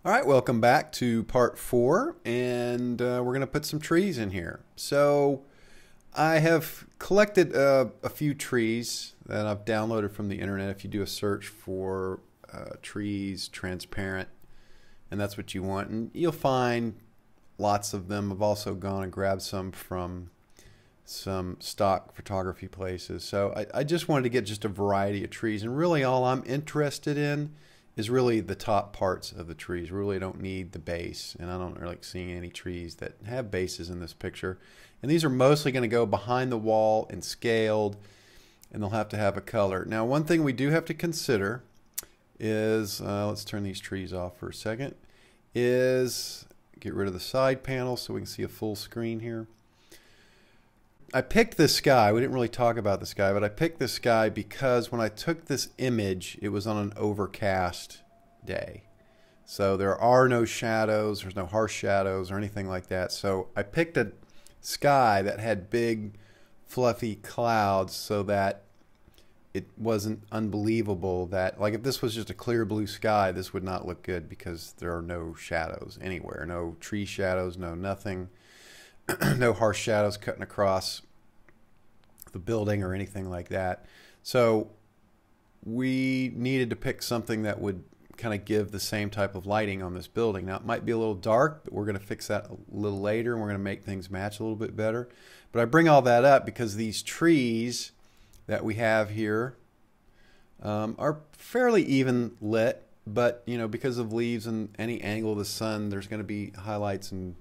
All right, welcome back to part 4, and we're going to put some trees in here. So I have collected a few trees that I've downloaded from the internet. If you do a search for trees transparent, and that's what you want, and you'll find lots of them. I've also gone and grabbed some from some stock photography places. So I just wanted to get just a variety of trees, and really all I'm interested in is really the top parts of the trees. Really don't need the base, and I don't really seeing any trees that have bases in this picture. And these are mostly going to go behind the wall and scaled, and they'll have to have a color. Now, one thing we do have to consider is, let's turn these trees off for a second, is get rid of the side panel so we can see a full screen here. I picked this sky. We didn't really talk about this guy, but I picked this sky because when I took this image, it was on an overcast day. So there are no shadows, there's no harsh shadows or anything like that. So I picked a sky that had big, fluffy clouds so that it wasn't unbelievable that, like, if this was just a clear blue sky, this would not look good because there are no shadows anywhere. No tree shadows, no nothing. No harsh shadows cutting across the building or anything like that. So we needed to pick something that would kind of give the same type of lighting on this building. Now, it might be a little dark, but we're going to fix that a little later, and we're going to make things match a little bit better. But I bring all that up because these trees that we have here are fairly even lit, but you know, because of leaves and any angle of the sun, there's going to be highlights and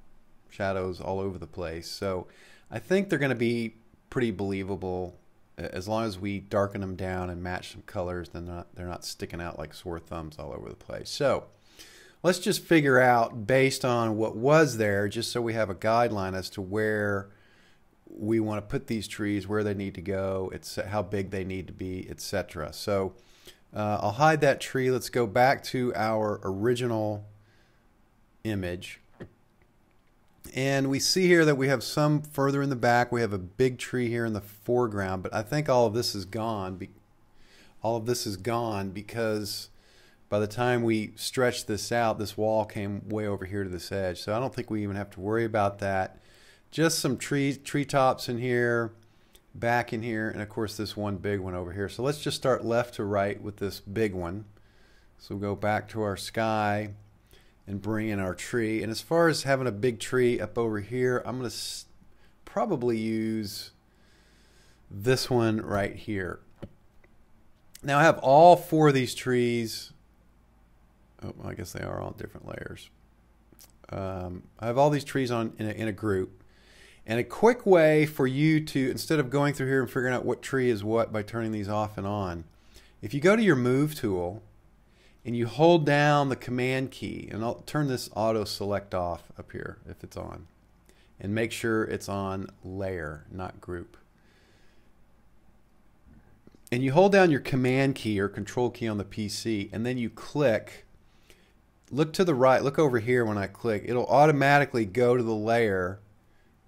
shadows all over the place. So I think they're going to be pretty believable as long as we darken them down and match some colors. Then they're not sticking out like sore thumbs all over the place. So let's just figure out, based on what was there, just so we have a guideline as to where we want to put these trees, where they need to go, it's how big they need to be, etc. So I'll hide that tree. Let's go back to our original image. And we see here that we have some further in the back. We have a big tree here in the foreground, but I think all of this is gone. All of this is gone because by the time we stretched this out, this wall came way over here to this edge. So I don't think we even have to worry about that. Just some tree tops in here, back in here, and of course this one big one over here. So let's just start left to right with this big one. So we'll go back to our sky and bring in our tree. And as far as having a big tree up over here, I'm going to probably use this one right here. Now I have all 4 of these trees. Oh, I guess they are on different layers. I have all these trees in a group. And a quick way for you to, instead of going through here and figuring out what tree is what by turning these off and on, if you go to your Move tool and you hold down the Command key, and I'll turn this auto select off up here if it's on, and make sure it's on layer, not group. And you hold down your Command key or Control key on the PC, and then you click, look to the right, look over here when I click, it'll automatically go to the layer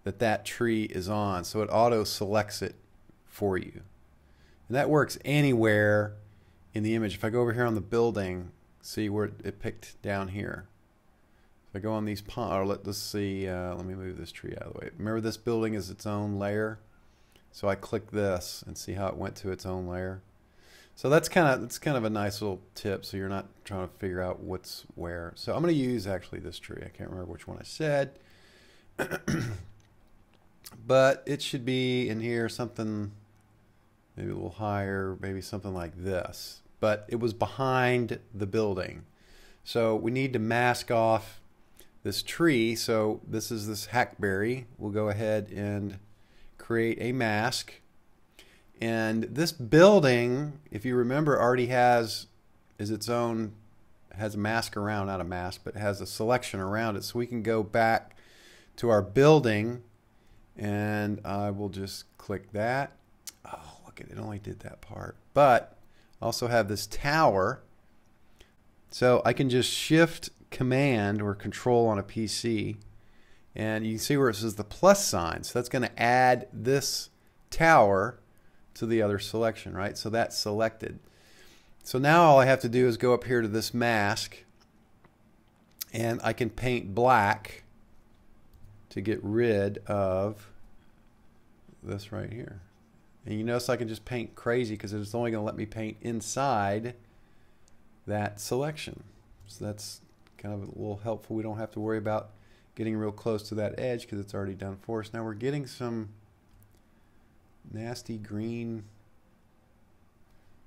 that tree is on. So it auto selects it for you. And that works anywhere in the image. If I go over here on the building, see where it picked down here. If I go on these or let's see, let me move this tree out of the way. Remember, this building is its own layer. So I click this and see how it went to its own layer. So that's kind of a nice little tip, so you're not trying to figure out what's where. So I'm going to use actually this tree. I can't remember which one I said. But it should be in here something maybe a little higher, maybe something like this. But it was behind the building. So we need to mask off this tree. So this is this hackberry. We'll go ahead and create a mask. And this building, if you remember, already has a mask around, not a mask, but has a selection around it. So we can go back to our building, and I will just click that. Oh, look at it, only did that part. But I also have this tower, so I can just shift command or control on a PC, and you can see where it says the plus sign. So that's going to add this tower to the other selection, right? So that's selected. So now all I have to do is go up here to this mask, And I can paint black to get rid of this right here. And you notice I can just paint crazy because it's only going to let me paint inside that selection. So that's kind of a little helpful. We don't have to worry about getting real close to that edge because it's already done for us. Now we're getting some nasty green.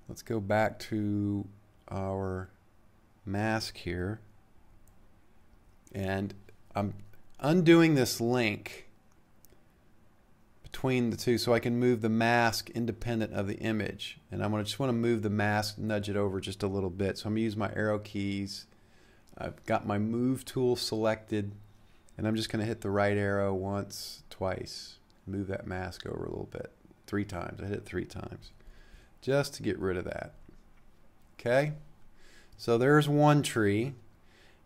Let's go back to our mask here. And I'm undoing this link between the two so I can move the mask independent of the image. And I'm going to just want to move the mask, nudge it over just a little bit. So I'm going to use my arrow keys. I've got my move tool selected, and I'm just going to hit the right arrow once, twice, move that mask over a little bit. 3 times. I hit it 3 times just to get rid of that. Okay, so there's one tree,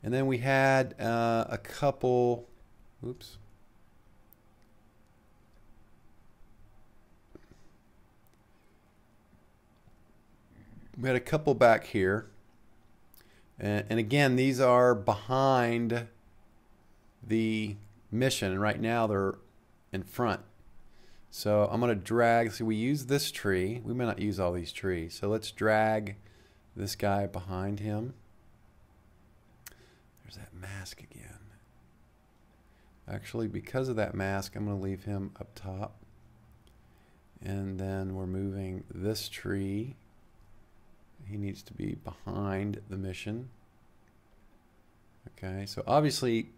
and then we had a couple. Oops. We had a couple back here. And again, these are behind the mission. And right now they're in front. So I'm going to drag. See, we use this tree. We may not use all these trees. So let's drag this guy behind him. There's that mask again. Actually, because of that mask, I'm going to leave him up top. And then we're moving this tree. He needs to be behind the mission. Okay, so obviously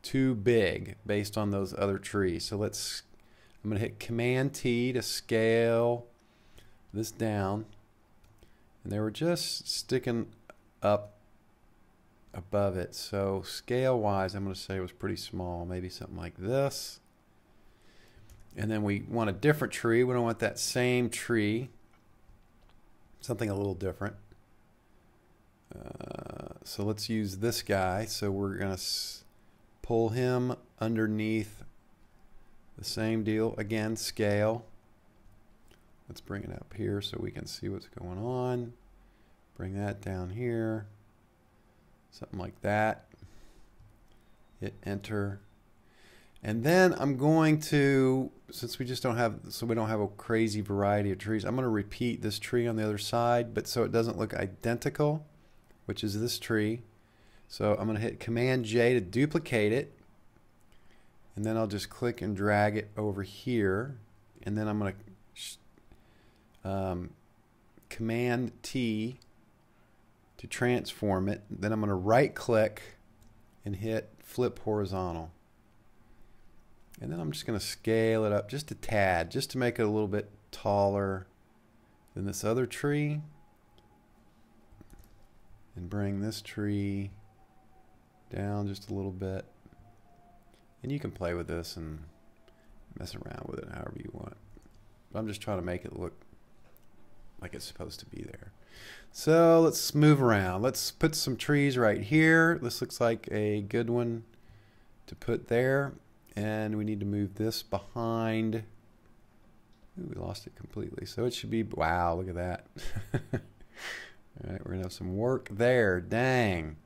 too big based on those other trees. So I'm going to hit Command T to scale this down. And they were just sticking up above it. So scale wise, I'm going to say it was pretty small, maybe something like this. And then we want a different tree. We don't want that same tree. Something a little different. So let's use this guy. So we're going to pull him underneath the same deal. Again, scale. Let's bring it up here so we can see what's going on. Bring that down here. Something like that. Hit enter. And then I'm going to, since we just don't have, so we don't have a crazy variety of trees, I'm going to repeat this tree on the other side, but so it doesn't look identical, which is this tree. So I'm going to hit Command J to duplicate it, and then I'll just click and drag it over here, and then I'm going to Command T to transform it. Then I'm going to right click and hit flip horizontal. And then I'm just going to scale it up just a tad, just to make it a little bit taller than this other tree. And bring this tree down just a little bit. And you can play with this and mess around with it however you want. But I'm just trying to make it look like it's supposed to be there. So let's move around. Let's put some trees right here. This looks like a good one to put there. And we need to move this behind. Ooh, we lost it completely. So it should be, wow, look at that. All right, we're going to have some work there. Dang.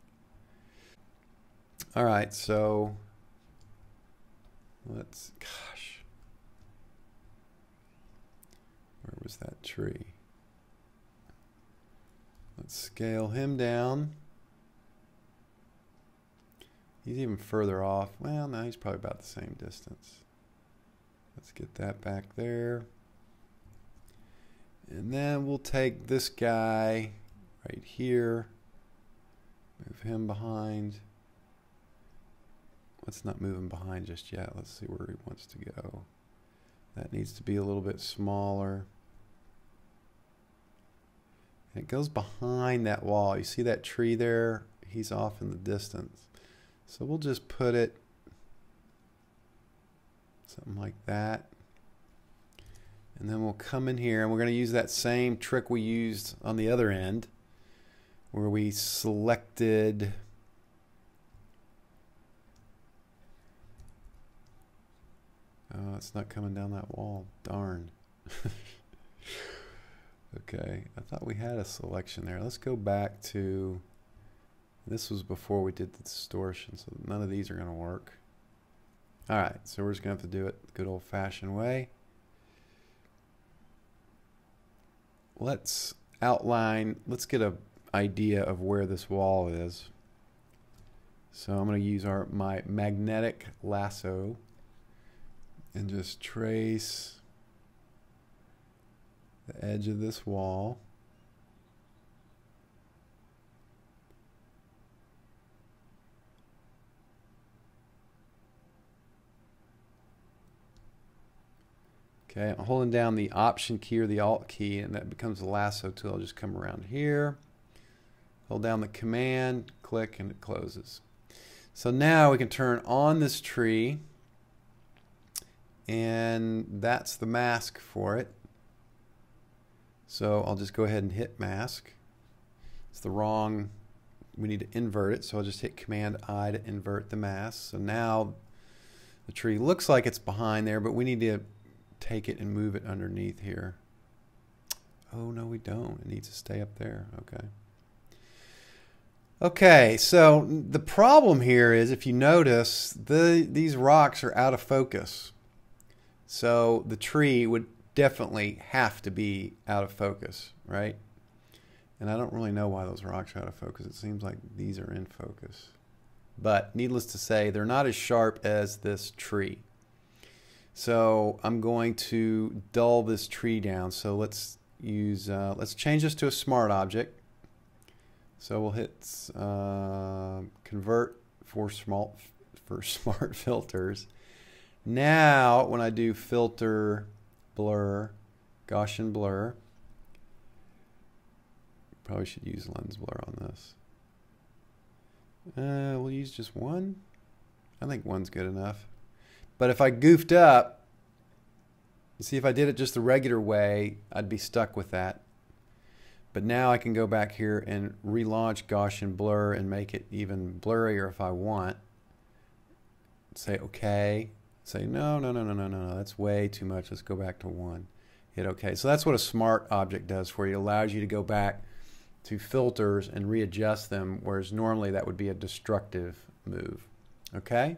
All right, so let's, gosh. Where was that tree? Let's scale him down. He's even further off. Well, no, he's probably about the same distance. Let's get that back there. And then we'll take this guy right here. Move him behind. Let's not move him behind just yet. Let's see where he wants to go. That needs to be a little bit smaller. And it goes behind that wall. You see that tree there? He's off in the distance. So we'll just put it something like that. And then we'll come in here and we're going to use that same trick we used on the other end where we selected it's not coming down that wall. Darn. Okay, I thought we had a selection there. Let's go back to This was before we did the distortion, so none of these are going to work. All right, so we're just going to have to do it the good old-fashioned way. Let's outline, let's get an idea of where this wall is. So I'm going to use my magnetic lasso and just trace the edge of this wall. Okay, I'm holding down the Option key or the Alt key, and that becomes the lasso tool. I'll just come around here, hold down the Command, click, and it closes. So now we can turn on this tree, and that's the mask for it. So I'll just go ahead and hit mask. It's the wrong, we need to invert it, so I'll just hit Command I to invert the mask. So now the tree looks like it's behind there, but we need to take it and move it underneath here. Oh, no, we don't. It needs to stay up there. Okay. Okay, so the problem here is, if you notice, these rocks are out of focus. So the tree would definitely have to be out of focus, right? And I don't really know why those rocks are out of focus. It seems like these are in focus. But needless to say, they're not as sharp as this tree. So I'm going to dull this tree down. So let's use, let's change this to a smart object. So we'll hit convert for smart filters. Now when I do filter, blur, Gaussian blur, probably should use lens blur on this. We'll use just one. I think one's good enough. But if I goofed up, see, if I did it just the regular way, I'd be stuck with that. But now I can go back here and relaunch Gaussian blur and make it even blurrier if I want. Say OK. Say no, that's way too much. Let's go back to 1. Hit OK. So that's what a smart object does for you. It allows you to go back to filters and readjust them, whereas normally that would be a destructive move. Okay?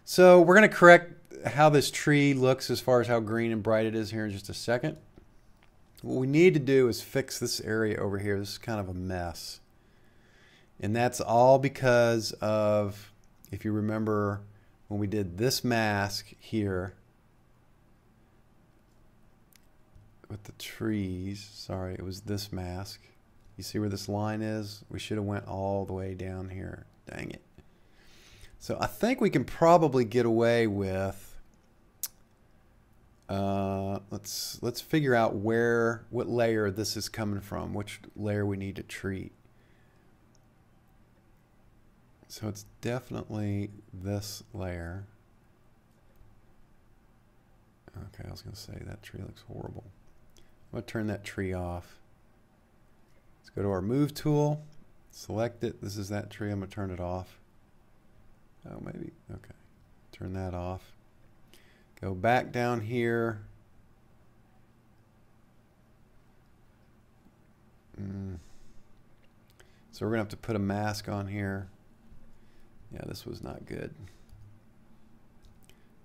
So we're going to correct how this tree looks as far as how green and bright it is here in just a second. What we need to do is fix this area over here. This is kind of a mess. And that's all because of, if you remember, when we did this mask here with the trees, sorry, it was this mask. You see where this line is? We should have went all the way down here. Dang it. So I think we can probably get away with, let's figure out what layer this is coming from, which layer we need to treat. So it's definitely this layer. Okay, I was going to say that tree looks horrible. I'm going to turn that tree off. Let's go to our move tool, select it. This is that tree. I'm going to turn it off. Oh, maybe. Okay. Turn that off. Go back down here. So we're going to have to put a mask on here. Yeah, this was not good.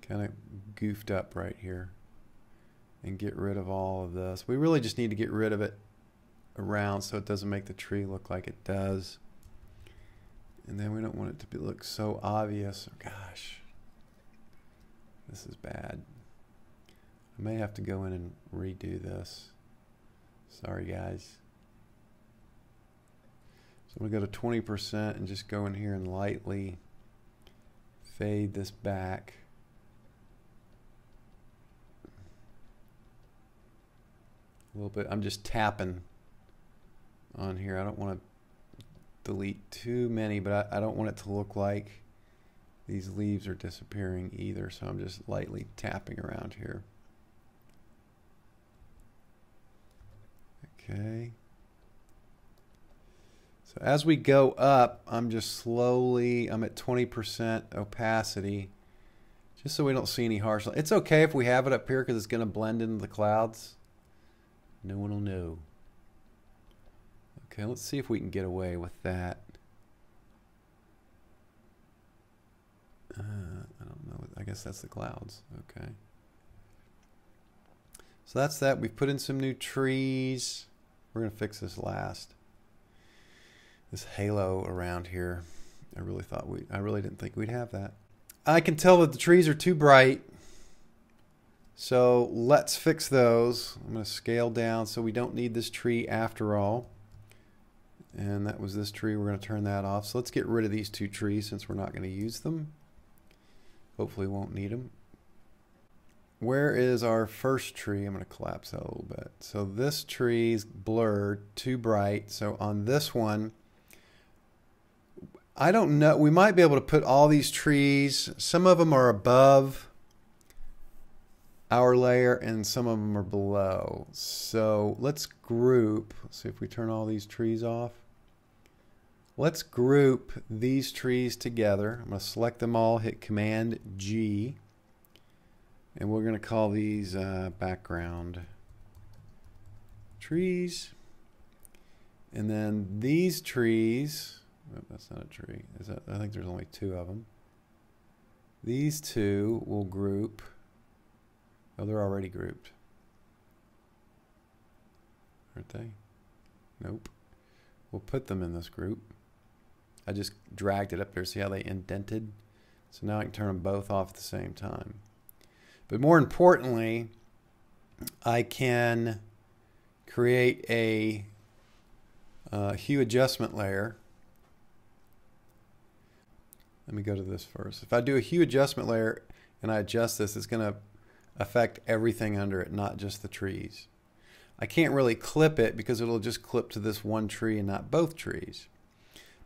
Kind of goofed up right here. And get rid of all of this. We really just need to get rid of it around so it doesn't make the tree look like it does. And then we don't want it to look so obvious. Oh, gosh, this is bad. I may have to go in and redo this. Sorry, guys. So I'm going to go to 20% and just go in here and lightly fade this back. A little bit. I'm just tapping on here. I don't want to delete too many, but I don't want it to look like these leaves are disappearing either, so I'm just lightly tapping around here. Okay. So as we go up, I'm just slowly, I'm at 20% opacity, just so we don't see any harsh. It's okay if we have it up here because it's going to blend into the clouds. No one will know. Okay, let's see if we can get away with that. guess that's the clouds. Okay. So that's that. We've put in some new trees. We're going to fix this last. This halo around here. I really didn't think we'd have that. I can tell that the trees are too bright. So let's fix those. I'm going to scale down so we don't need this tree after all. And that was this tree. We're going to turn that off. So let's get rid of these two trees since we're not going to use them. Hopefully we won't need them. Where is our first tree? I'm going to collapse that a little bit. So this tree's blurred, too bright. So on this one, I don't know. We might be able to put all these trees. Some of them are above our layer and some of them are below. So let's group. Let's see if we turn all these trees off. Let's group these trees together. I'm going to select them all, hit Command G. And we're going to call these background trees. And then these trees, oh, that's not a tree. I think there's only two of them. These two will group. Oh, they're already grouped. Aren't they? Nope. We'll put them in this group. I just dragged it up there. See how they indented? So now I can turn them both off at the same time. But more importantly, I can create a hue adjustment layer. Let me go to this first. If I do a hue adjustment layer and I adjust this, it's going to affect everything under it, not just the trees. I can't really clip it because it'll just clip to this one tree and not both trees.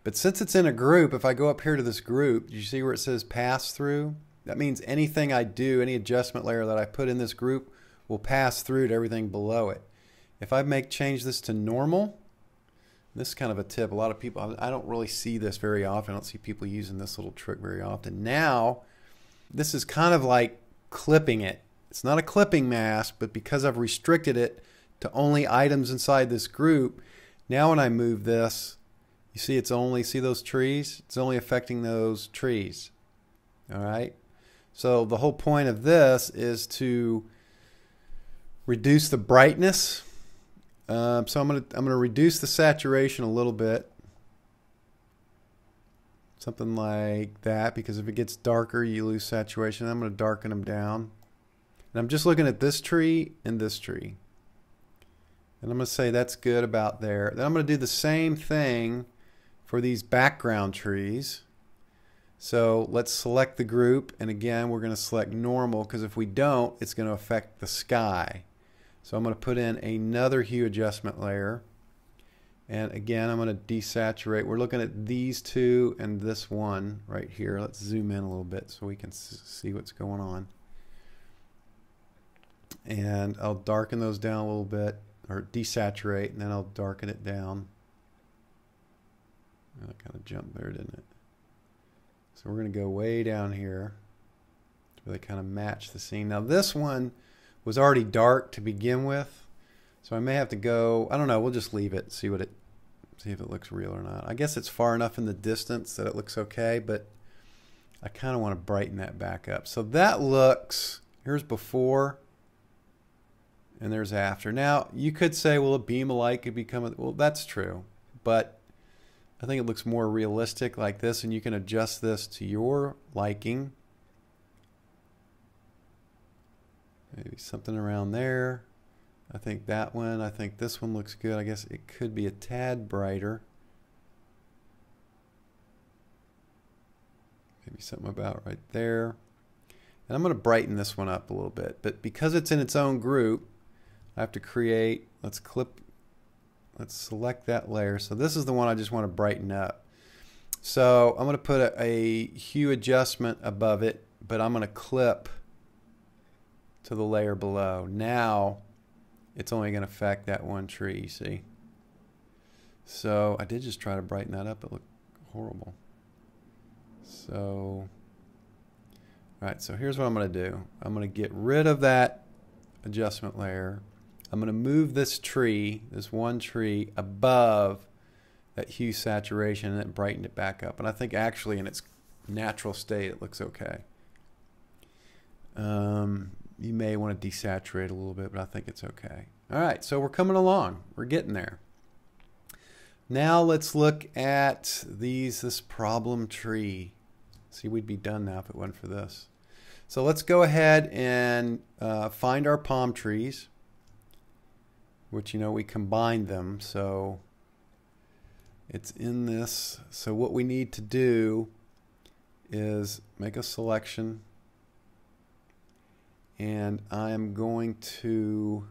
But since it's in a group, if I go up here to this group, you see where it says pass through? That means anything I do, any adjustment layer that I put in this group will pass through to everything below it. If I change this to normal, this is kind of a tip. A lot of people, I don't really see this very often. I don't see people using this little trick very often. Now, this is kind of like clipping it. It's not a clipping mask, but because I've restricted it to only items inside this group, now when I move this, you see it's only, see those trees? It's only affecting those trees. All right? So the whole point of this is to reduce the brightness. So I'm gonna reduce the saturation a little bit. Something like that, because if it gets darker, you lose saturation. I'm going to darken them down. And I'm just looking at this tree and this tree. And I'm going to say that's good about there. Then I'm going to do the same thing for these background trees. So let's select the group. And again, we're going to select normal, because if we don't, it's going to affect the sky. So I'm going to put in another hue adjustment layer. And again, I'm going to desaturate. We're looking at these two and this one right here. Let's zoom in a little bit so we can see what's going on. And I'll darken those down a little bit, or desaturate, and then I'll darken it down. That kind of jumped there, didn't it? So we're going to go way down here where they kind of match the scene. Now this one was already dark to begin with, so I may have to go, I don't know, we'll just leave it, see if it looks real or not. I guess it's far enough in the distance that it looks okay, but I kind of want to brighten that back up. So that looks, here's before and there's after. Now you could say, well, a beam of light could become, well, that's true, but I think it looks more realistic like this, and you can adjust this to your liking. Maybe something around there. I think that one, I think this one looks good. I guess it could be a tad brighter. Maybe something about right there. And I'm going to brighten this one up a little bit. But because it's in its own group, I have to create, let's select that layer. So this is the one I just want to brighten up. So I'm going to put a hue adjustment above it, but I'm going to clip to the layer below. Now it's only going to affect that one tree, you see? So I did just try to brighten that up. It looked horrible. So, all right, so here's what I'm going to do. I'm going to get rid of that adjustment layer. I'm going to move this tree, this one tree, above that hue saturation and then brighten it back up. And I think actually in its natural state it looks okay. You may want to desaturate a little bit, but I think it's okay. All right, so we're coming along. We're getting there. Now let's look at this problem tree. See, we'd be done now if it wasn't for this. So let's go ahead and find our palm trees, which, you know, we combined them. So it's in this. So what we need to do is make a selection. And I am going to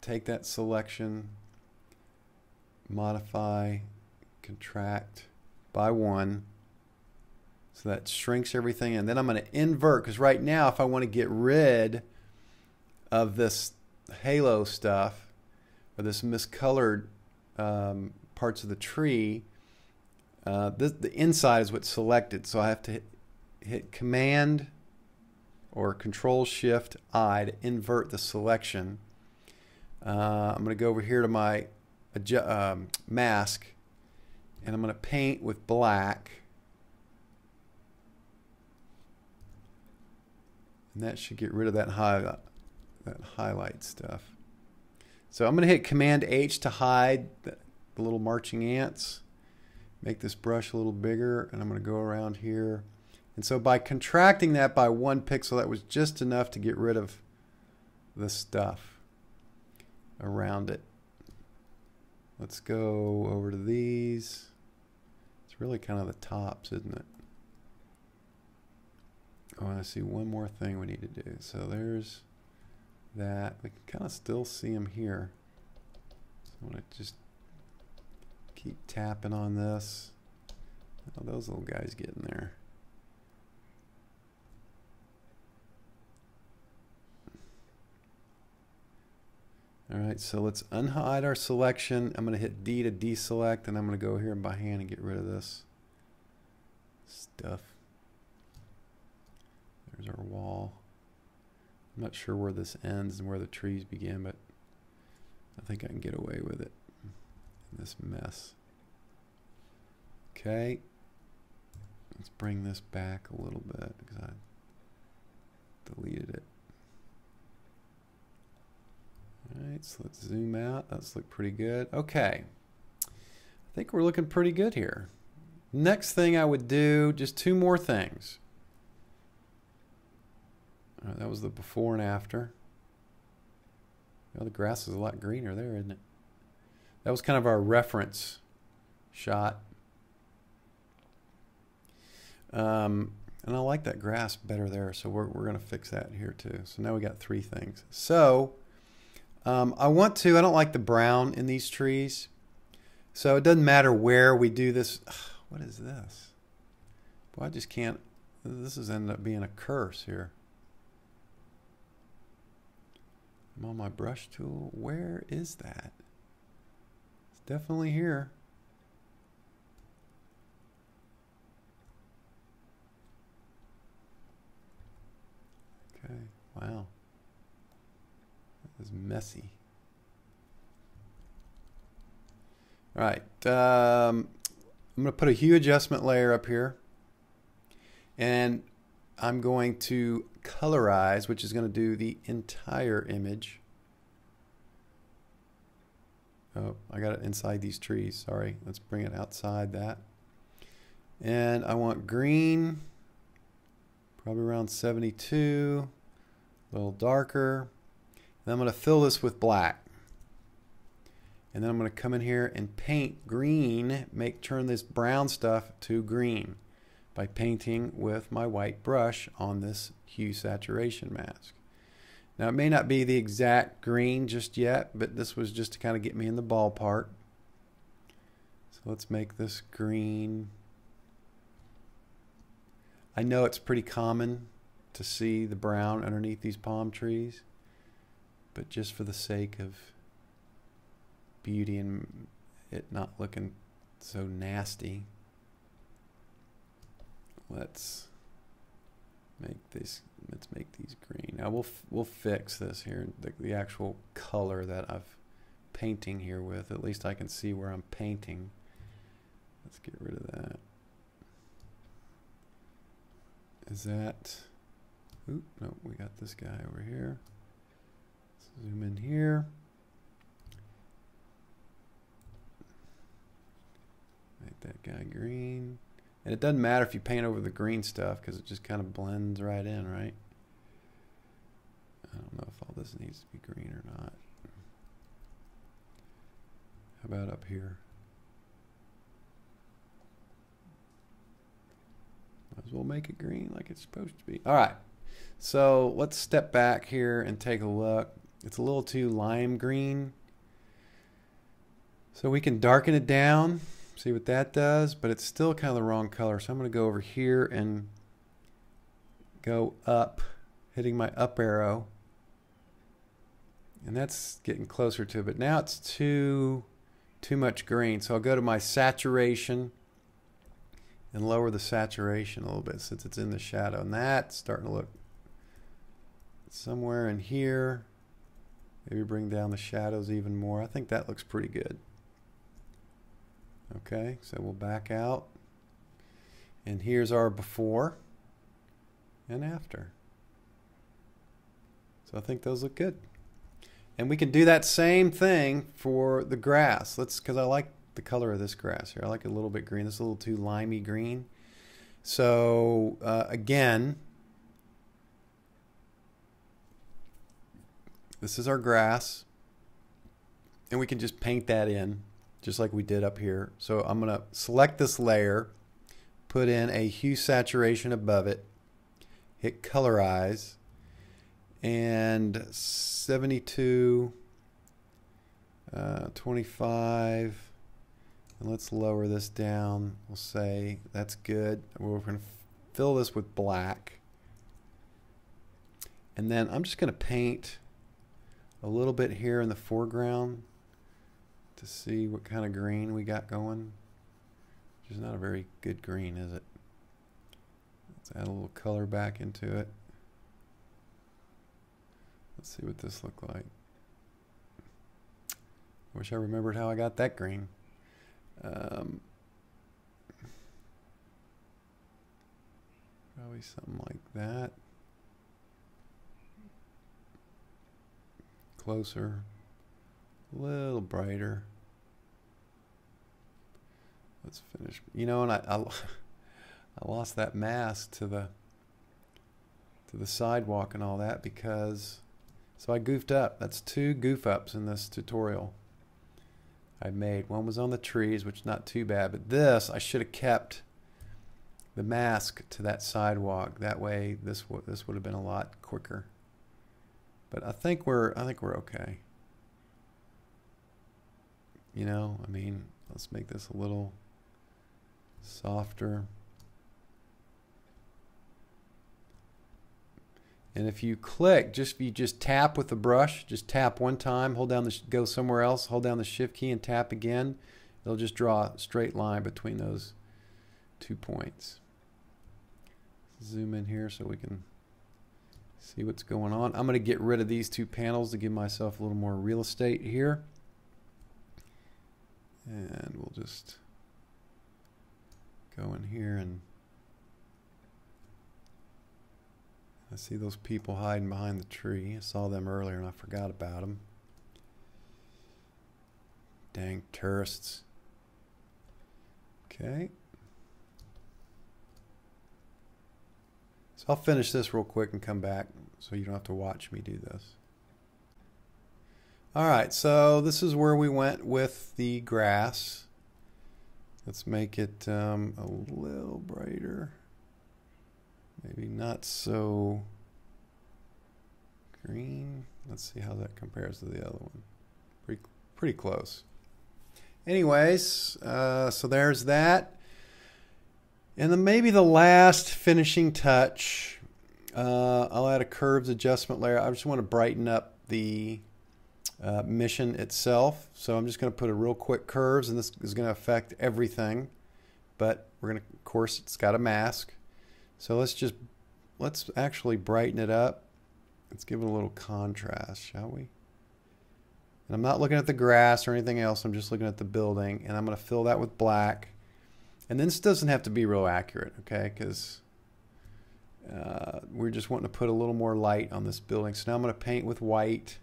take that selection, modify, contract by 1. So that shrinks everything. And then I'm going to invert, because right now if I want to get rid of this halo stuff, or this miscolored parts of the tree, the inside is what's selected. So I have to hit Command or Control Shift I to invert the selection. I'm going to go over here to my mask, and I'm going to paint with black. And that should get rid of that highlight stuff. So I'm going to hit Command H to hide the little marching ants. Make this brush a little bigger, and I'm going to go around here. And so by contracting that by 1 pixel, that was just enough to get rid of the stuff around it. Let's go over to these. It's really kind of the tops, isn't it? Oh, and I see one more thing we need to do. So there's that. We can kind of still see them here. So I'm going to just keep tapping on this. Oh, those little guys get in there. All right, so let's unhide our selection. I'm going to hit D to deselect, and I'm going to go here and by hand and get rid of this stuff. There's our wall. I'm not sure where this ends and where the trees begin, but I think I can get away with it in this mess. Okay, let's bring this back a little bit because I deleted it. All right, so let's zoom out. That's look pretty good. Okay, I think we're looking pretty good here. Next thing I would do, just 2 more things. All right, that was the before and after. Oh, the grass is a lot greener there, isn't it? That was kind of our reference shot. And I like that grass better there, so we're going to fix that here too. So now we got 3 things. So I don't like the brown in these trees. So it doesn't matter where we do this. What is this? Boy, I just can't. This has ended up being a curse here. I'm on my brush tool. Where is that? It's definitely here. Okay, wow. That is messy. All right, I'm going to put a hue adjustment layer up here. And I'm going to colorize, which is going to do the entire image. Oh, I got it inside these trees. Sorry. Let's bring it outside that. And I want green, probably around 72, a little darker. And I'm going to fill this with black. And then I'm going to come in here and paint green, turn this brown stuff to green by painting with my white brush on this hue saturation mask. Now it may not be the exact green just yet, but this was just to kind of get me in the ballpark. So let's make this green. I know it's pretty common to see the brown underneath these palm trees, but just for the sake of beauty and it not looking so nasty, let's make these green. Now we'll fix this here, the actual color that I've painting here with. At least I can see where I'm painting. Let's get rid of that. is that, oop, no, we got this guy over here. Let's zoom in here. Make that guy green. And it doesn't matter if you paint over the green stuff because it just kind of blends right in, right? I don't know if all this needs to be green or not. How about up here? Might as well make it green like it's supposed to be. All right, so let's step back here and take a look. It's a little too lime green. So we can darken it down, see what that does, but it's still kind of the wrong color. So I'm going to go over here and go up, hitting my up arrow. And that's getting closer to it, but now it's too much green. So I'll go to my saturation and lower the saturation a little bit since it's in the shadow. And that's starting to look somewhere in here. Maybe bring down the shadows even more. I think that looks pretty good. Okay, so we'll back out. And here's our before and after. So I think those look good. And we can do that same thing for the grass. Because I like the color of this grass here. I like it a little bit green. This is a little too limey green. So again, this is our grass. And we can just paint that in just like we did up here. So I'm going to select this layer, put in a hue saturation above it, hit colorize, and 72, 25, and let's lower this down. We'll say that's good. We're going to fill this with black. And then I'm just going to paint a little bit here in the foreground to see what kind of green we got going. Which is not a very good green, is it? Let's add a little color back into it. Let's see what this looked like. Wish I remembered how I got that green. Probably something like that. Closer. A little brighter. Let's finish. You know, and I lost that mask to the sidewalk and all that because so I goofed up. That's 2 goof ups in this tutorial I made. One was on the trees, which is not too bad, but this I should have kept the mask to that sidewalk. That way this would have been a lot quicker. But I think we're okay. You know, I mean, let's make this a little softer. And if you click, you just tap with the brush, just tap one time, hold down the, go somewhere else, hold down the shift key and tap again. It'll just draw a straight line between those 2 points. Zoom in here so we can see what's going on. I'm going to get rid of these 2 panels to give myself a little more real estate here. And we'll just go in here and I see those people hiding behind the tree. I saw them earlier and I forgot about them. Dang tourists. Okay. So I'll finish this real quick and come back so you don't have to watch me do this. All right, so this is where we went with the grass. Let's make it a little brighter. Maybe not so green. Let's see how that compares to the other one. Pretty close. Anyways, so there's that. And then maybe the last finishing touch, I'll add a curves adjustment layer. I just want to brighten up the mission itself. So I'm just going to put a real quick curves, and this is going to affect everything. But we're going to, of course, it's got a mask. So let's actually brighten it up. Let's give it a little contrast, shall we? And I'm not looking at the grass or anything else. I'm just looking at the building, and I'm going to fill that with black. And then this doesn't have to be real accurate, okay? Because we're just wanting to put a little more light on this building. So now I'm going to paint with white.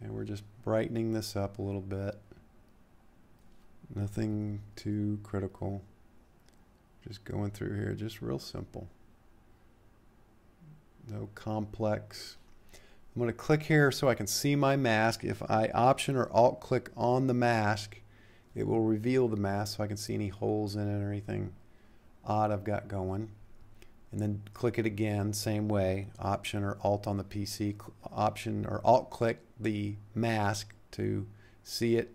And we're just brightening this up a little bit. Nothing too critical. Just going through here, just real simple. No complex. I'm going to click here so I can see my mask. If I Option or Alt click on the mask, it will reveal the mask so I can see any holes in it or anything odd I've got going. And then click it again, same way. Option or Alt on the PC. Option or Alt click the mask to see it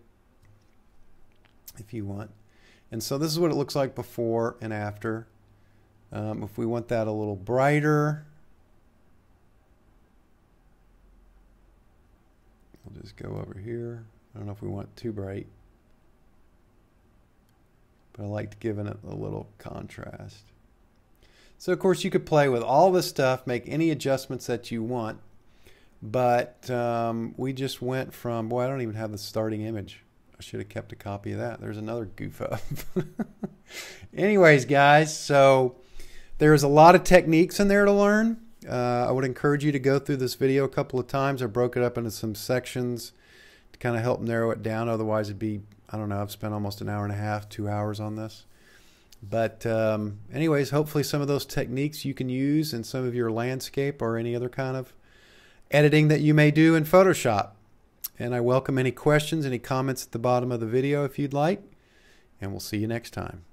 if you want. And so this is what it looks like before and after. If we want that a little brighter, we'll just go over here. I don't know if we want it too bright, but I liked giving it a little contrast. So of course you could play with all this stuff, make any adjustments that you want, but we just went from, boy, I don't even have the starting image. I should have kept a copy of that. There's another goof up. Anyways, guys, so there's a lot of techniques in there to learn. I would encourage you to go through this video a couple of times. I broke it up into some sections to kind of help narrow it down. Otherwise, it'd be, I don't know, I've spent almost an hour and a half, 2 hours on this. But anyways, hopefully some of those techniques you can use in some of your landscape or any other kind of editing that you may do in Photoshop. And I welcome any questions, any comments at the bottom of the video if you'd like. And we'll see you next time.